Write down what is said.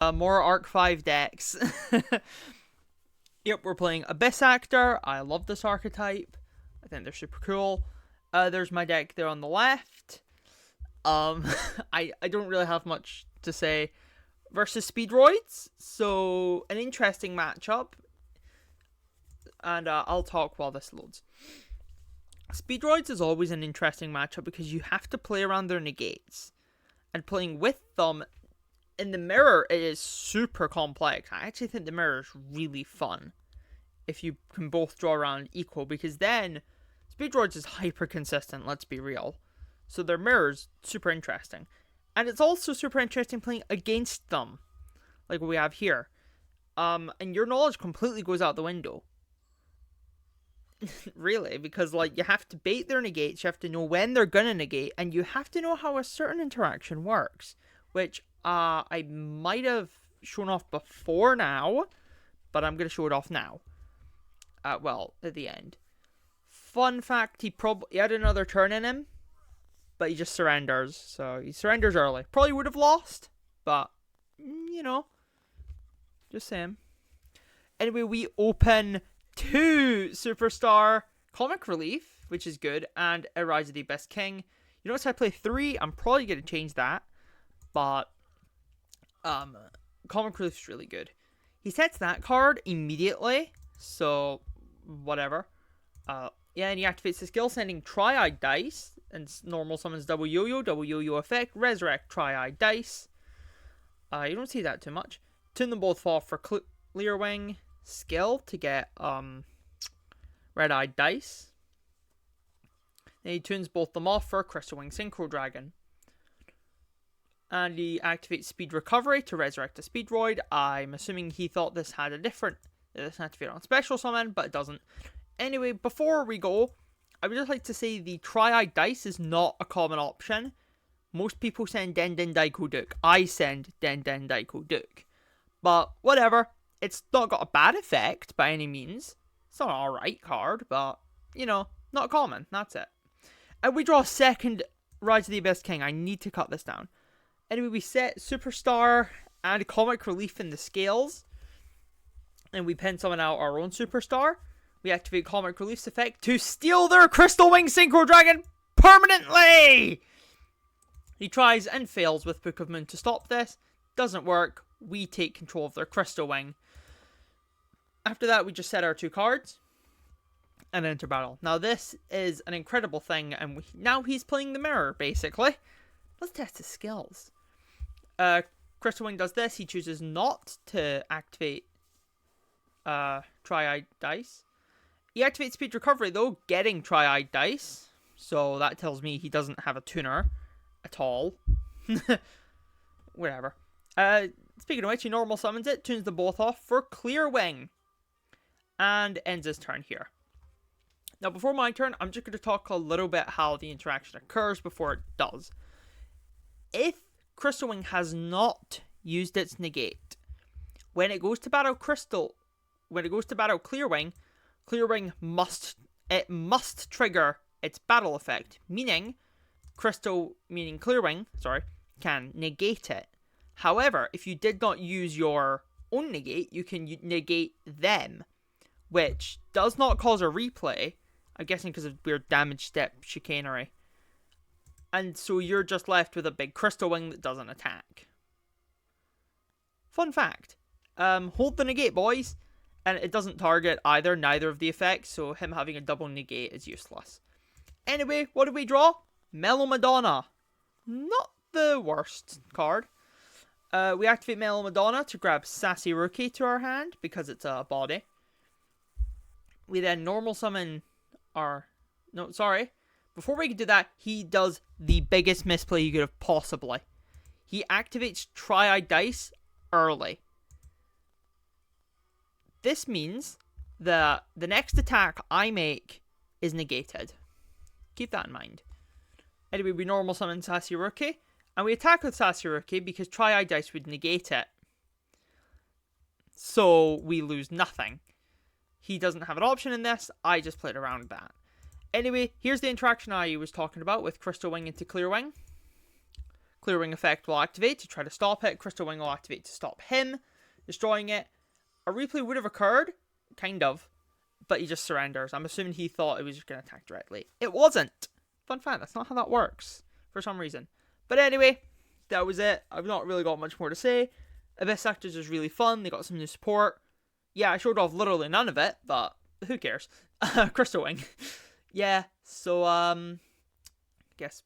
More Arc 5 decks. Yep, we're playing Abyss Actor. I love this archetype. I think they're super cool. There's my deck there on the left. Um, I don't really have much to say. Versus Speedroids, so an interesting matchup. And I'll talk while this loads. Speedroids is always an interesting matchup because you have to play around their negates. And playing with them in the mirror, it is super complex. I actually think the mirror is really fun if you can both draw around equal, because then Speedroids is hyper consistent, let's be real. So their mirror's super interesting. And it's also super interesting playing against them, like we have here. And your knowledge completely goes out the window. Really, because like you have to bait their negates, you have to know when they're gonna negate, and you have to know how a certain interaction works, which I might have shown off before now, but I'm gonna show it off now. Well, at the end. Fun fact: he had another turn in him, but he just surrenders. So he surrenders early. Probably would have lost, but just saying. Anyway, we open 2 Superstar Comic Relief, which is good, and a Rise of the Abyss King. You notice I play 3. I'm probably going to change that, but Comic Relief is really good. He sets that card immediately, so whatever. And he activates the skill, sending Triad Dice, and normal summons double yo-yo effect, resurrect Triad Dice. You don't see that too much. Tune them both off for Clear Wing skill to get Red-Eyed Dice. Then he tunes both them off for Crystal Wing Synchro Dragon. And he activates Speed Recovery to resurrect a Speedroid. I'm assuming he thought this had a different... This activated on Special Summon, but it doesn't. Anyway, before we go, I would just like to say the Triad Dice is not a common option. Most people send Den Den Daiko Duke. I send Den Den Daiko Duke. But whatever. It's not got a bad effect by any means. It's not an alright card, but, not common. That's it. And we draw a second Rise of the Abyss King. I need to cut this down. Anyway, we set Superstar and Comic Relief in the scales. And we pen summon out our own Superstar. We activate Comic Relief's effect to steal their Crystal Wing Synchro Dragon permanently! He tries and fails with Book of Moon to stop this. Doesn't work. We take control of their Crystal Wing. After that, we just set our 2 cards and enter battle. Now, this is an incredible thing, and now he's playing the mirror, basically. Let's test his skills. Crystal Wing does this. He chooses not to activate Tri-Eyed Dice. He activates Speed Recovery, though, getting Tri-Eyed Dice. So that tells me he doesn't have a tuner at all. Whatever. Speaking of which, he normal summons it, tunes them both off for Clear Wing, and ends his turn here. Now, before my turn, I'm just going to talk a little bit how the interaction occurs before it does. If Crystal Wing has not used its negate, when it goes to battle Clear Wing must trigger its battle effect, meaning Clear Wing, can negate it. However, if you did not use your own negate, you can negate them, which does not cause a replay. I'm guessing because of weird damage step chicanery. And so you're just left with a big Crystal Wing that doesn't attack. Fun fact. Hold the negate, boys. And it doesn't target neither of the effects, so him having a double negate is useless. Anyway, what do we draw? Mellow Madonna. Not the worst card. We activate Mellow Madonna to grab Sassy Rookie to our hand, because it's a body. We then normal summon our... No, sorry. Before we can do that, he does the biggest misplay you could have possibly. He activates Triad Dice early. This means that the next attack I make is negated. Keep that in mind. Anyway, we normal summon Sassy Rookie. And we attack with Sassy Rookie because Triad Dice would negate it. So we lose nothing. He doesn't have an option in this. I just played around that. Anyway, here's the interaction I was talking about with Crystal Wing into Clear Wing. Clear Wing effect will activate to try to stop it. Crystal Wing will activate to stop him, destroying it. A replay would have occurred, kind of, but he just surrenders. I'm assuming he thought it was just going to attack directly. It wasn't. Fun fact, that's not how that works, for some reason. But anyway, that was it. I've not really got much more to say. Abyss Sectors is really fun. They got some new support. Yeah, I showed off literally none of it, but who cares? Crystal Wing. Yeah, so, guess